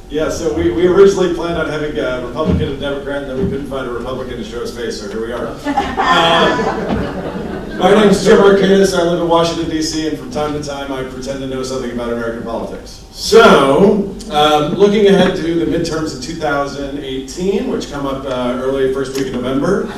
Yeah, so we originally planned on having a Republican and Democrat, and then we couldn't find a Republican to show his face, so here we are. My name is Jim Arkedis. I live in Washington, D.C., and from time to time I pretend to know something about American politics. So, looking ahead to the midterms in 2018, which come up early first week of November,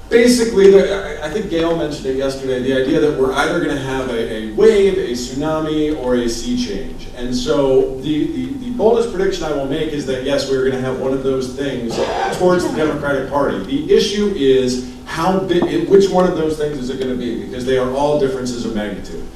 basically, I think Gail mentioned it yesterday, the idea that we're either going to have a wave, a tsunami, or a sea change. And so the boldest prediction I will make is that, yes, we're going to have one of those things towards the Democratic Party. The issue is how big, which one of those things is it going to be, because they are all differences of magnitude.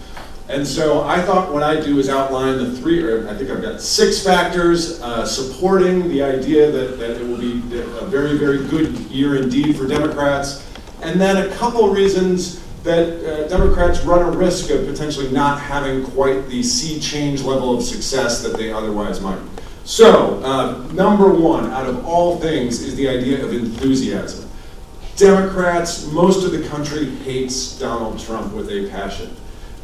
And so I thought what I'd do is outline the three, or I think I've got 6 factors supporting the idea that it will be a very, very good year indeed for Democrats, and then a couple reasons that Democrats run a risk of potentially not having quite the sea change level of success that they otherwise might. So, number one, out of all things, is the idea of enthusiasm. Democrats, most of the country hates Donald Trump with a passion.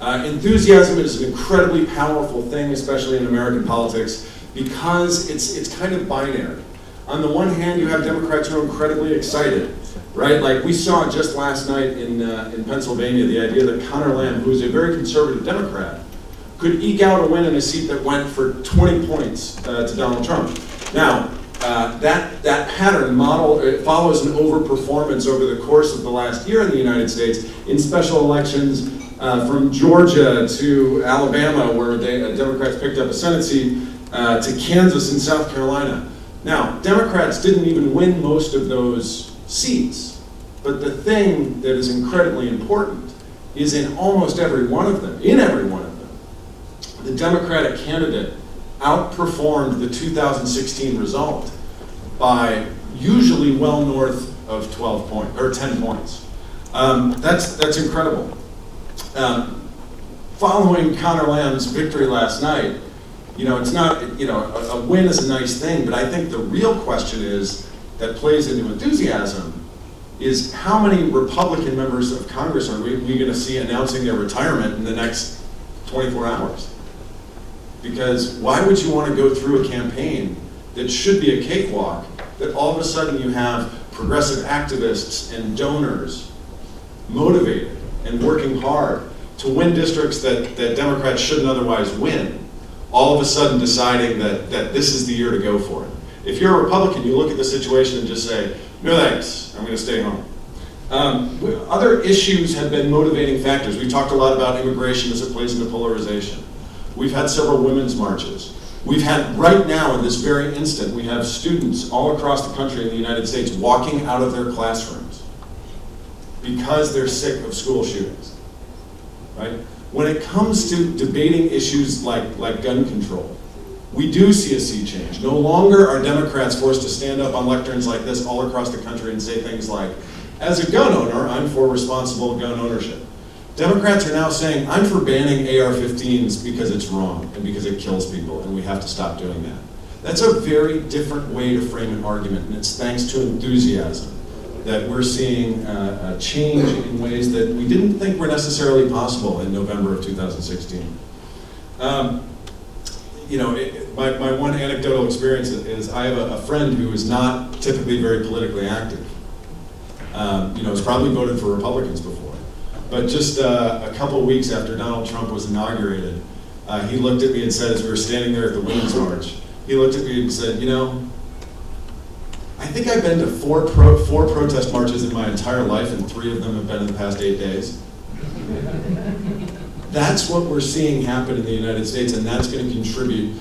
Enthusiasm is an incredibly powerful thing, especially in American politics, because it's kind of binary. On the one hand, you have Democrats who are incredibly excited, right? Like we saw just last night in Pennsylvania, the idea that Connor Lamb, who is a very conservative Democrat, could eke out a win in a seat that went for 20 points to Donald Trump. Now, that pattern model, it follows an overperformance over the course of the last year in the United States in special elections from Georgia to Alabama, where Democrats picked up a Senate seat, to Kansas and South Carolina. Now, Democrats didn't even win most of those seats, but the thing that is incredibly important is in almost every one of them, the Democratic candidate outperformed the 2016 result by usually well north of 12 points, or 10 points. That's incredible. Following Connor Lamb's victory last night, it's not, a win is a nice thing, but I think the real question that plays into enthusiasm is how many Republican members of Congress are we going to see announcing their retirement in the next 24 hours? Because why would you want to go through a campaign that should be a cakewalk, that all of a sudden you have progressive activists and donors motivated and working hard to win districts that Democrats shouldn't otherwise win, all of a sudden deciding that this is the year to go for it. If you're a Republican, you look at the situation and just say, no thanks, I'm going to stay home. Other issues have been motivating factors. We've talked a lot about immigration as it plays into polarization. We've had several women's marches. We've had, right now in this very instant, we have students all across the country in the United States walking out of their classrooms because they're sick of school shootings, right? When it comes to debating issues like gun control, we do see a sea change. No longer are Democrats forced to stand up on lecterns like this all across the country and say things like, as a gun owner, I'm for responsible gun ownership. Democrats are now saying, I'm for banning AR-15s because it's wrong and because it kills people and we have to stop doing that. That's a very different way to frame an argument, and it's thanks to enthusiasm that we're seeing a change in ways that we didn't think were necessarily possible in November of 2016. My one anecdotal experience is I have a friend who is not typically very politically active. Has probably voted for Republicans before. But just a couple weeks after Donald Trump was inaugurated, he looked at me and said, as we were standing there at the Women's March, he looked at me and said, I think I've been to four protest marches in my entire life, and 3 of them have been in the past 8 days. That's what we're seeing happen in the United States, and that's going to contribute,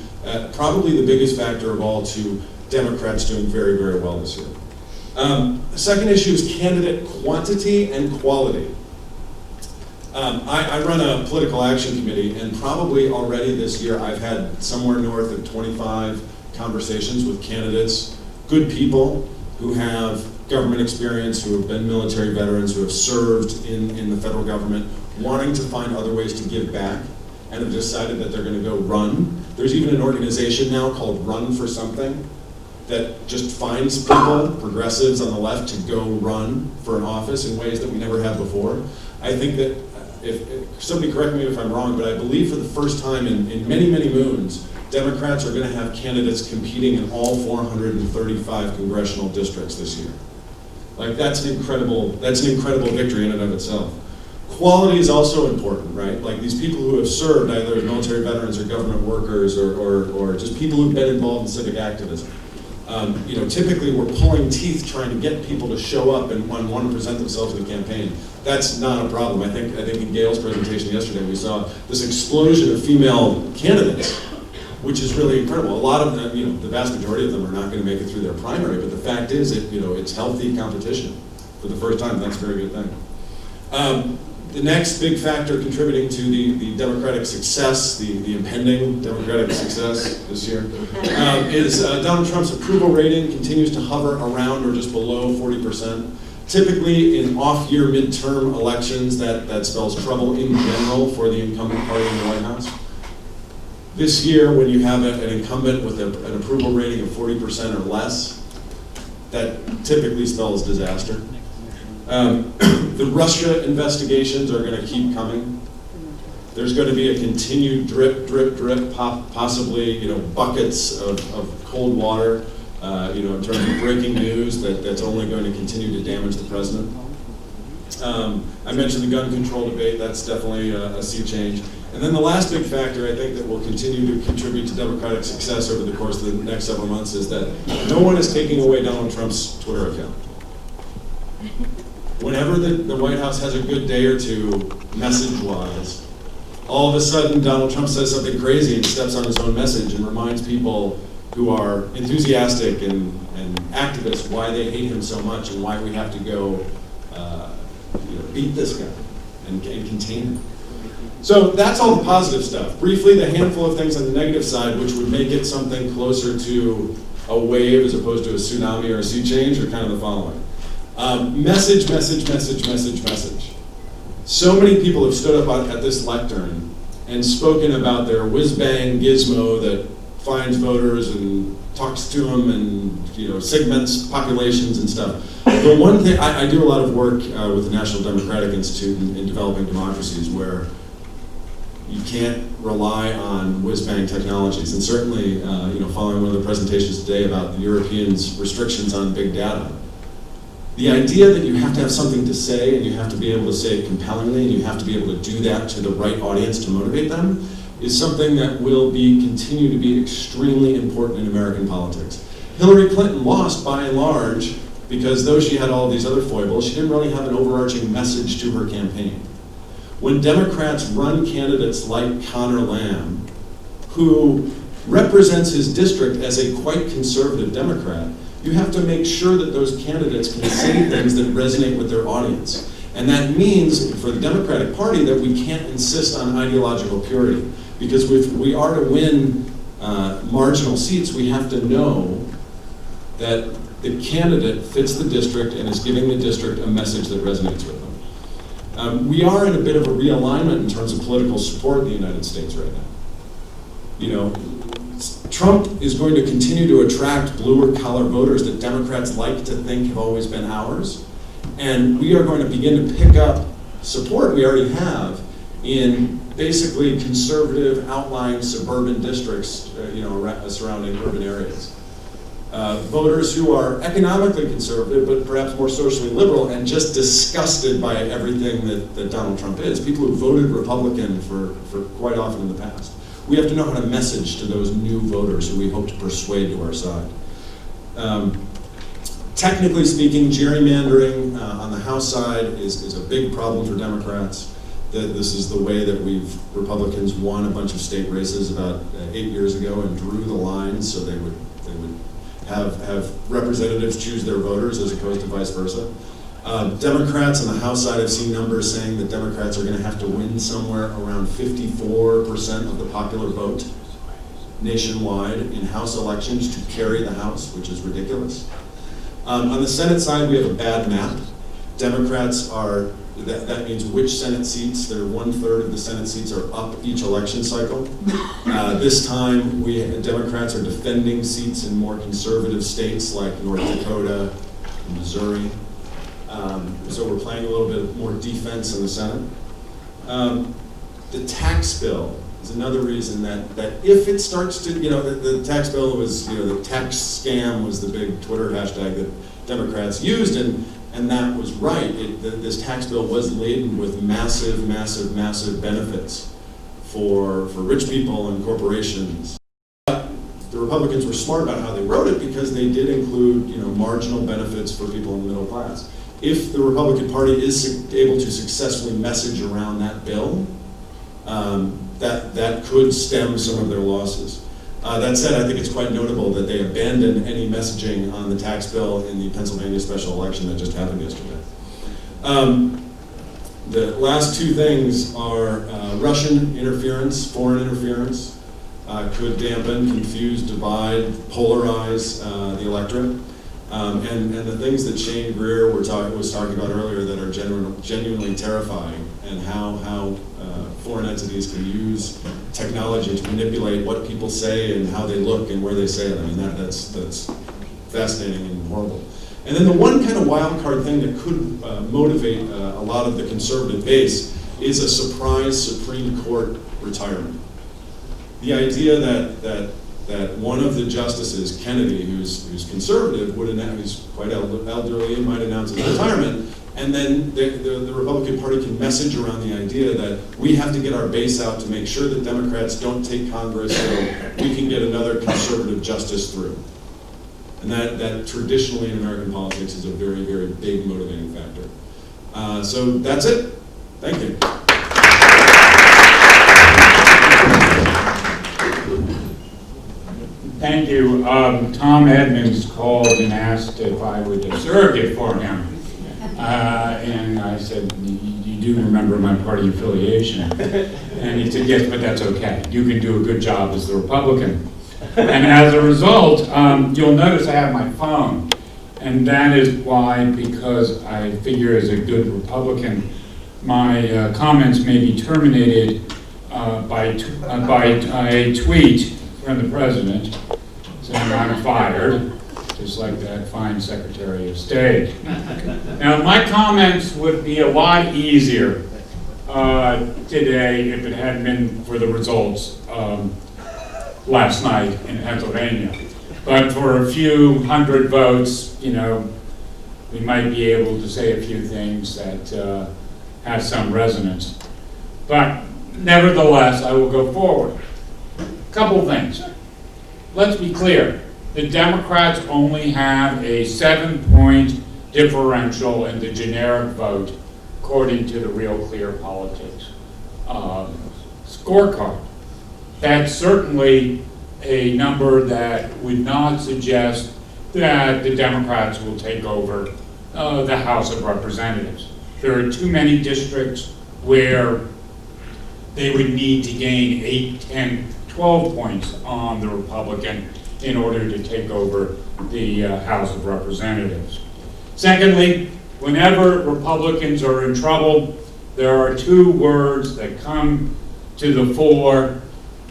probably the biggest factor of all, to Democrats doing very, very well this year. The second issue is candidate quantity and quality. I run a political action committee, and probably already this year I've had somewhere north of 25 conversations with candidates, good people who have government experience, who have been military veterans, who have served in the federal government, wanting to find other ways to give back, and have decided that they're going to go run. There's even an organization now called Run for Something that just finds people, progressives on the left, to go run for an office in ways that we never have before. I think that if somebody correct me if I'm wrong, but I believe for the first time in many, many moons, Democrats are going to have candidates competing in all 435 congressional districts this year. Like that's an incredible victory in and of itself. Quality is also important, right? Like these people who have served either as military veterans or government workers or just people who've been involved in civic activism. Typically we're pulling teeth trying to get people to show up and want to present themselves in the campaign. That's not a problem. I think in Gail's presentation yesterday we saw this explosion of female candidates, which is really incredible. A lot of them, the vast majority of them are not going to make it through their primary, but the fact is it's healthy competition for the first time. That's a very good thing. The next big factor contributing to the Democratic success, the impending Democratic success this year, is Donald Trump's approval rating continues to hover around or just below 40%. Typically in off-year midterm elections, that spells trouble in general for the incumbent party in the White House. This year, when you have an incumbent with an approval rating of 40% or less, that typically spells disaster. The Russia investigations are going to keep coming. There's going to be a continued drip, drip, drip, possibly buckets of cold water, in terms of breaking news that's only going to continue to damage the president. I mentioned the gun control debate. That's definitely a sea change. And then the last big factor I think that will continue to contribute to Democratic success over the course of the next several months is that no one is taking away Donald Trump's Twitter account. Whenever the White House has a good day or two, message-wise, all of a sudden Donald Trump says something crazy and steps on his own message and reminds people who are enthusiastic and activists why they hate him so much and why we have to go beat this guy and contain him. So that's all the positive stuff. Briefly, the handful of things on the negative side which would make it something closer to a wave as opposed to a tsunami or a sea change are kind of the following. Message. So many people have stood up at this lectern and spoken about their whiz-bang gizmo that finds voters and talks to them and segments populations and stuff. The one thing, I do a lot of work with the National Democratic Institute in developing democracies where you can't rely on whiz-bang technologies. And certainly, following one of the presentations today about the Europeans' restrictions on big data, the idea that you have to have something to say and you have to be able to say it compellingly and you have to be able to do that to the right audience to motivate them is something that will continue to be extremely important in American politics. Hillary Clinton lost by and large because though she had all these other foibles, she didn't really have an overarching message to her campaign. When Democrats run candidates like Connor Lamb, who represents his district as a quite conservative Democrat, you have to make sure that those candidates can say things that resonate with their audience. And that means, for the Democratic Party, that we can't insist on ideological purity. Because if we are to win marginal seats, we have to know that the candidate fits the district and is giving the district a message that resonates with them. We are in a bit of a realignment in terms of political support in the United States right now. Trump is going to continue to attract bluer collar voters that Democrats like to think have always been ours. And we are going to begin to pick up support we already have in basically conservative outlying suburban districts, surrounding urban areas. Voters who are economically conservative, but perhaps more socially liberal and just disgusted by everything that Donald Trump is. People who voted Republican for quite often in the past. We have to know how to message to those new voters who we hope to persuade to our side. Technically speaking, gerrymandering on the House side is a big problem for Democrats. This is the way that Republicans won a bunch of state races about 8 years ago and drew the lines so they would have representatives choose their voters as opposed to vice versa. Democrats on the House side have seen numbers saying that Democrats are going to have to win somewhere around 54% of the popular vote nationwide in House elections to carry the House, which is ridiculous. On the Senate side, we have a bad map. Democrats are, that means which Senate seats, they're 1/3 of the Senate seats are up each election cycle. This time, Democrats are defending seats in more conservative states like North Dakota and Missouri. So we're playing a little bit more defense in the Senate. The tax bill is another reason that if it starts to, the tax bill was, the tax scam was the big Twitter hashtag that Democrats used, and that was right. This tax bill was laden with massive, massive, massive benefits for rich people and corporations. The Republicans were smart about how they wrote it because they did include, marginal benefits for people in the middle class. If the Republican Party is able to successfully message around that bill, that could stem some of their losses. That said, I think it's quite notable that they abandoned any messaging on the tax bill in the Pennsylvania special election that just happened yesterday. The last two things are Russian interference, foreign interference, could dampen, confuse, divide, polarize the electorate. And the things that Shane Greer was talking about earlier that are genuinely terrifying, and how foreign entities can use technology to manipulate what people say and how they look and where they say it. I mean, that's fascinating and horrible. And then the one kind of wild card thing that could motivate a lot of the conservative base is a surprise Supreme Court retirement. The idea that one of the justices, Kennedy, who's conservative, who's quite elderly and might announce his retirement, and then the Republican Party can message around the idea that we have to get our base out to make sure that Democrats don't take Congress so we can get another conservative justice through. And that traditionally in American politics is a very, very big motivating factor. So that's it. Thank you. Thank you. Tom Edmonds called and asked if I would surrogate for him. And I said, you do remember my party affiliation? And he said, yes, but that's okay. You can do a good job as the Republican. And as a result, you'll notice I have my phone. And that is why, because I figure as a good Republican, my comments may be terminated by a tweet from the president saying I'm fired, just like that fine Secretary of State. Now, my comments would be a lot easier today if it hadn't been for the results last night in Pennsylvania. But for a few hundred votes, we might be able to say a few things that have some resonance. But nevertheless, I will go forward. A couple things. Let's be clear. The Democrats only have a 7-point differential in the generic vote, according to the Real Clear Politics scorecard. That's certainly a number that would not suggest that the Democrats will take over the House of Representatives. There are too many districts where they would need to gain 8, 10, 12 points on the Republican in order to take over the House of Representatives. Secondly, whenever Republicans are in trouble, there are two words that come to the fore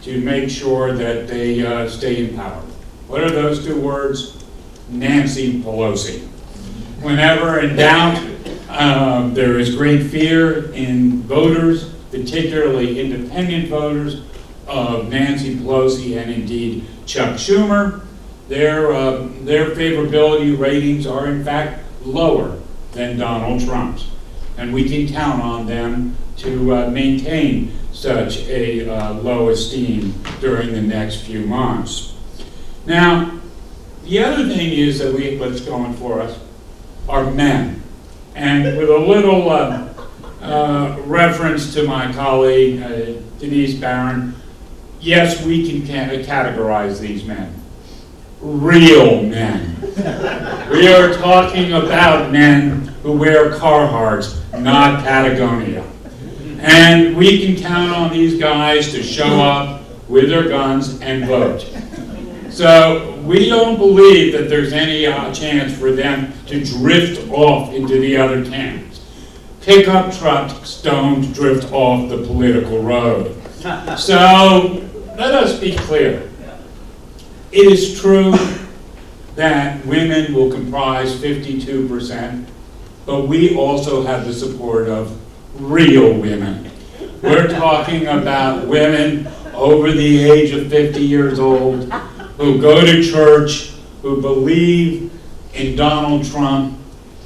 to make sure that they stay in power. What are those two words? Nancy Pelosi. Whenever in doubt, there is great fear in voters, particularly independent voters, of Nancy Pelosi and indeed Chuck Schumer. Their favorability ratings are in fact lower than Donald Trump's. And we can count on them to maintain such a low esteem during the next few months. Now, the other thing is that what's going for us are men. And with a little reference to my colleague, Denise Barron, yes, we can categorize these men. Real men. We are talking about men who wear Carhartts, not Patagonia. And we can count on these guys to show up with their guns and vote. So we don't believe that there's any chance for them to drift off into the other camps. Pickup trucks don't drift off the political road. So let us be clear. It is true that women will comprise 52%, but we also have the support of real women. We're talking about women over the age of 50 years old who go to church, who believe in Donald Trump,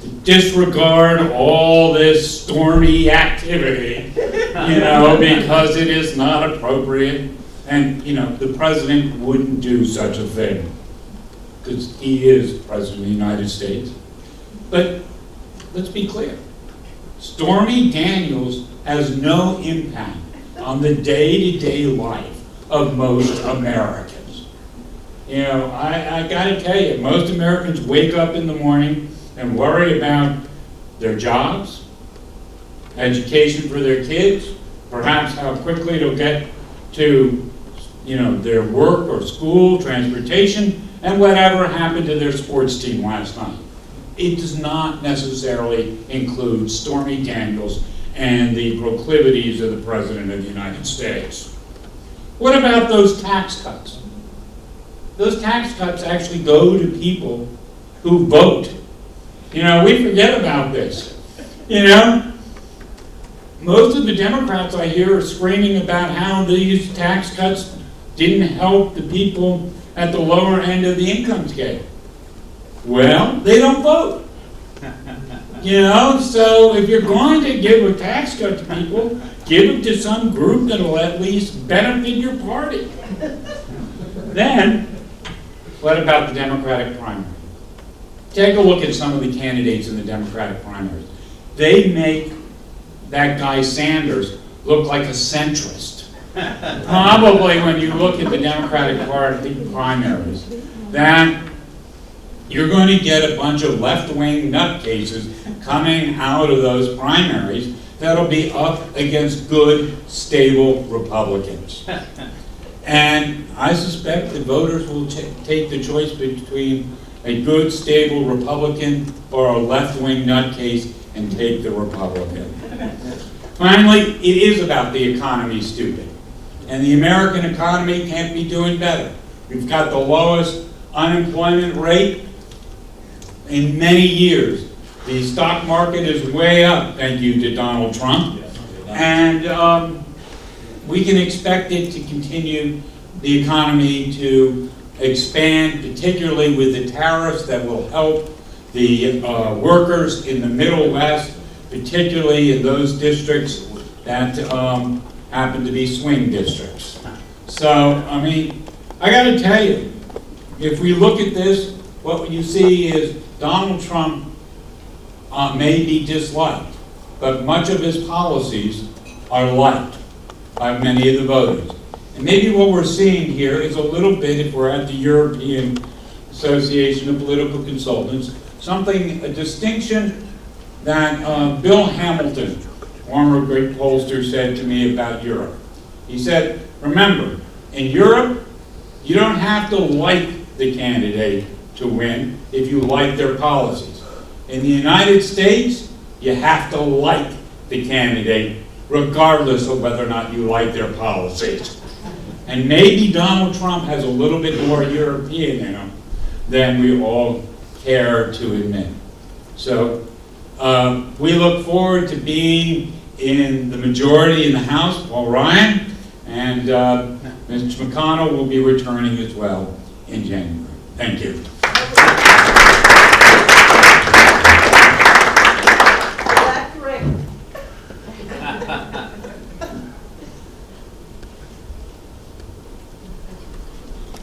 to disregard all this stormy activity, because it is not appropriate. And, the president wouldn't do such a thing because he is president of the United States. But let's be clear. Stormy Daniels has no impact on the day-to-day life of most Americans. I gotta tell you, most Americans wake up in the morning and worry about their jobs, education for their kids, perhaps how quickly they'll get to, their work or school, transportation, and whatever happened to their sports team last night. It does not necessarily include Stormy Daniels and the proclivities of the President of the United States. What about those tax cuts? Those tax cuts actually go to people who vote. We forget about this. Most of the Democrats I hear are screaming about how these tax cuts didn't help the people at the lower end of the income scale. Well, they don't vote. So if you're going to give a tax cut to people, give it to some group that'll at least benefit your party. Then, what about the Democratic primary? Take a look at some of the candidates in the Democratic primaries. They make that guy Sanders look like a centrist. Probably when you look at the Democratic Party primaries, that you're going to get a bunch of left-wing nutcases coming out of those primaries that'll be up against good, stable Republicans. And I suspect the voters will take the choice between a good, stable Republican or a left-wing nutcase and take the Republican. Finally, it is about the economy, stupid. And the American economy can't be doing better. We've got the lowest unemployment rate in many years. The stock market is way up, thank you to Donald Trump. And we can expect it to continue, the economy to expand, particularly with the tariffs that will help the workers in the Middle West, particularly in those districts that happen to be swing districts. So, I gotta tell you, if we look at this, what you see is Donald Trump may be disliked, but much of his policies are liked by many of the voters. And maybe what we're seeing here is a little bit, if we're at the European Association of Political Consultants, a distinction that Bill Hamilton, former great pollster, said to me about Europe. He said, remember, in Europe, you don't have to like the candidate to win if you like their policies. In the United States, you have to like the candidate regardless of whether or not you like their policies. And maybe Donald Trump has a little bit more European in him than we all care to admit. So we look forward to being in the majority in the House, Paul Ryan, and Mr. McConnell will be returning as well in January. Thank you.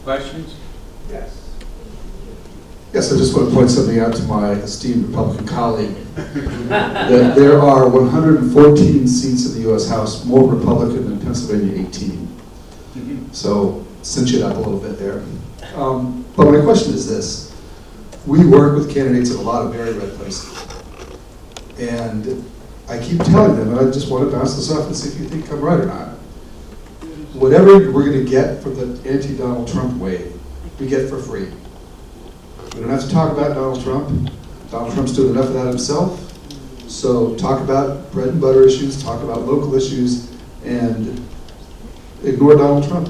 Questions? Yes. Yes, I just want to point something out to my esteemed Republican colleague. That there are 114 seats in the U.S. House, more Republican than Pennsylvania 18. So cinch it up a little bit there. But my question is this. We work with candidates in a lot of very red places. And I keep telling them, and I just want to bounce this off and see if you think I'm right or not. Whatever we're going to get from the anti-Donald Trump wave, we get for free. We don't have to talk about Donald Trump. Donald Trump's doing enough of that himself. So talk about bread and butter issues, talk about local issues, and ignore Donald Trump.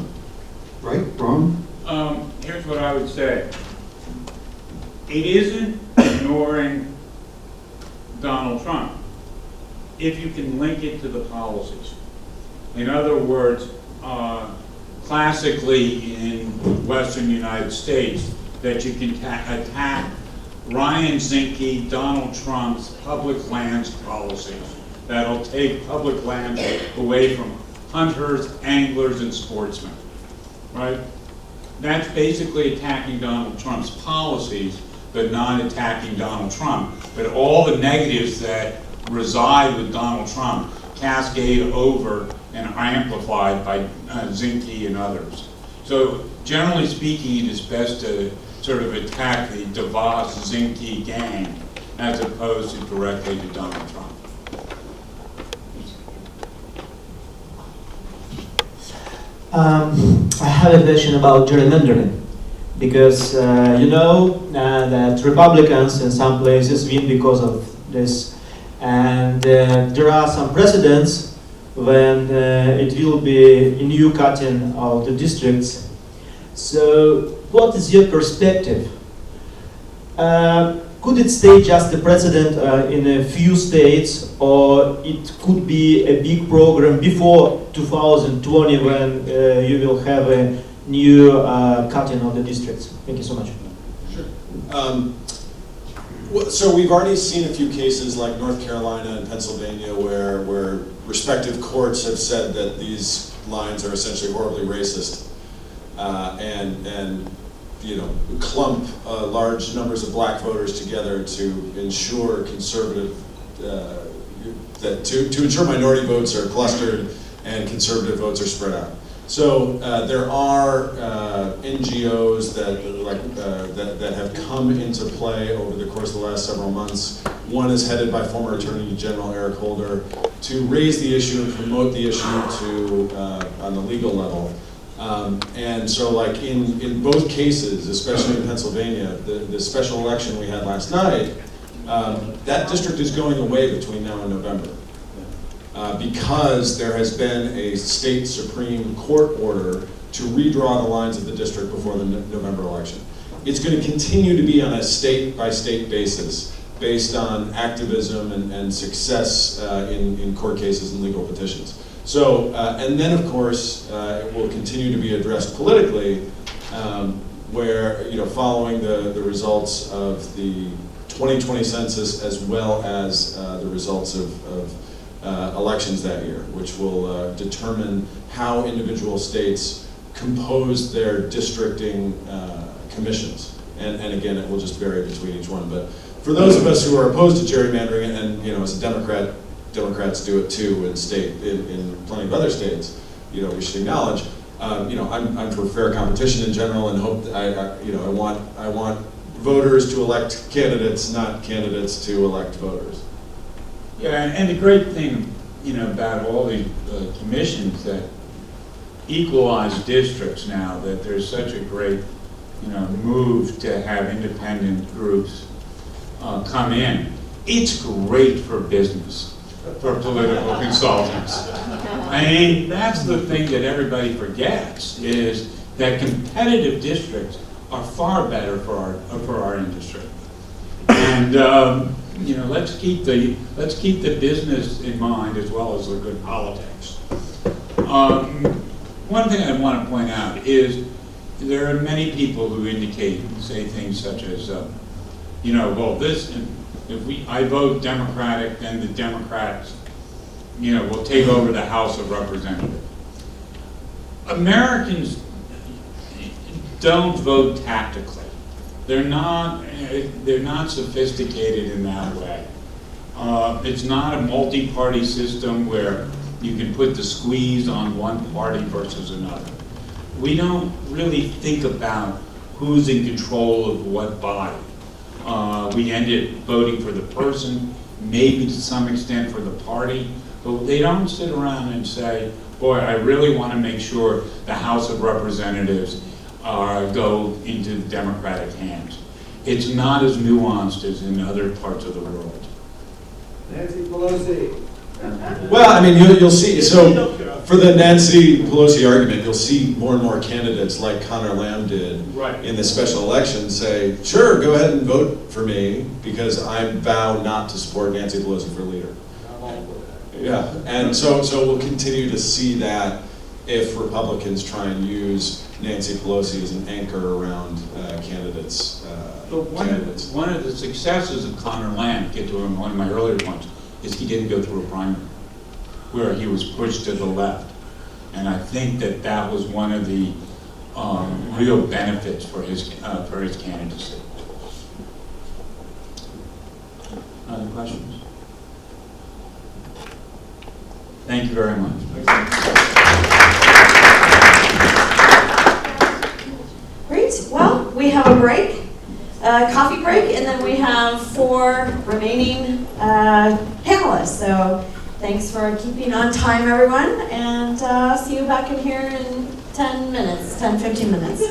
Right? Wrong? Here's what I would say. It isn't ignoring Donald Trump if you can link it to the policies. In other words, classically in Western United States, that you can attack Ryan Zinke, Donald Trump's public lands policies that'll take public lands away from hunters, anglers, and sportsmen, right? That's basically attacking Donald Trump's policies, but not attacking Donald Trump. But all the negatives that reside with Donald Trump cascade over and are amplified by Zinke and others. So generally speaking, it is best to sort of attack the DeVos-Zinke gang as opposed to directly to Donald Trump. I have a question about gerrymandering, because you know that Republicans in some places win because of this, and there are some precedents when it will be a new cutting of the districts. So what is your perspective? Could it stay just a precedent in a few states, or it could be a big program before 2020 when you will have a new cutting of the districts? Thank you so much. Sure. So we've already seen a few cases like North Carolina and Pennsylvania where respective courts have said that these lines are essentially horribly racist and you know, clump large numbers of black voters together to ensure conservative, to ensure minority votes are clustered and conservative votes are spread out. So there are NGOs that have come into play over the course of the last several months. One is headed by former Attorney General Eric Holder to raise the issue and promote the issue on the legal level. And so like in both cases, especially in Pennsylvania, the special election we had last night, that district is going away between now and November. Because there has been a state Supreme Court order to redraw the lines of the district before the November election. It's going to continue to be on a state-by-state basis, based on activism and success in court cases and legal petitions. So, and then of course, it will continue to be addressed politically, where, you know, following the results of the 2020 census as well as the results of elections that year, which will determine how individual states compose their districting commissions. And again, it will just vary between each one. But for those of us who are opposed to gerrymandering, and you know, as a Democrat, Democrats do it too in plenty of other states, you know, we should acknowledge, you know, I'm for fair competition in general, and hope that you know, I want voters to elect candidates, not candidates to elect voters. Yeah, and the great thing, you know, about all the commissions that equalize districts now, that there's such a great, you know, move to have independent groups come in. It's great for business, for political consultants. I mean, that's the thing that everybody forgets, is that competitive districts are far better for our industry. And you know, let's keep the business in mind as well as the good politics. One thing I want to point out is there are many people who say things such as, you know, well, if I vote Democratic, then the Democrats, you know, will take over the House of Representatives. Americans don't vote tactically. They're not sophisticated in that way. It's not a multi-party system where you can put the squeeze on one party versus another. We don't really think about who's in control of what body. We end up voting for the person, maybe to some extent for the party, but they don't sit around and say, boy, I really want to make sure the House of Representatives go into Democratic hands. It's not as nuanced as in other parts of the world. Nancy Pelosi. Well, I mean, you'll see, so for the Nancy Pelosi argument, you'll see more and more candidates like Connor Lamb did in the special election say, sure, go ahead and vote for me because I vow not to support Nancy Pelosi for leader. Yeah, and so we'll continue to see that if Republicans try and use Nancy Pelosi as an anchor around candidates. But one of the successes of Connor Lamb, get to him, one of my earlier points, is he didn't go through a primary, where he was pushed to the left. And I think that was one of the real benefits for his candidacy. Other questions? Thank you very much. Great. Well, we have a break, a coffee break, and then we have 4 remaining panelists. So thanks for keeping on time, everyone, and see you back in here in 10 minutes, 10, 15 minutes.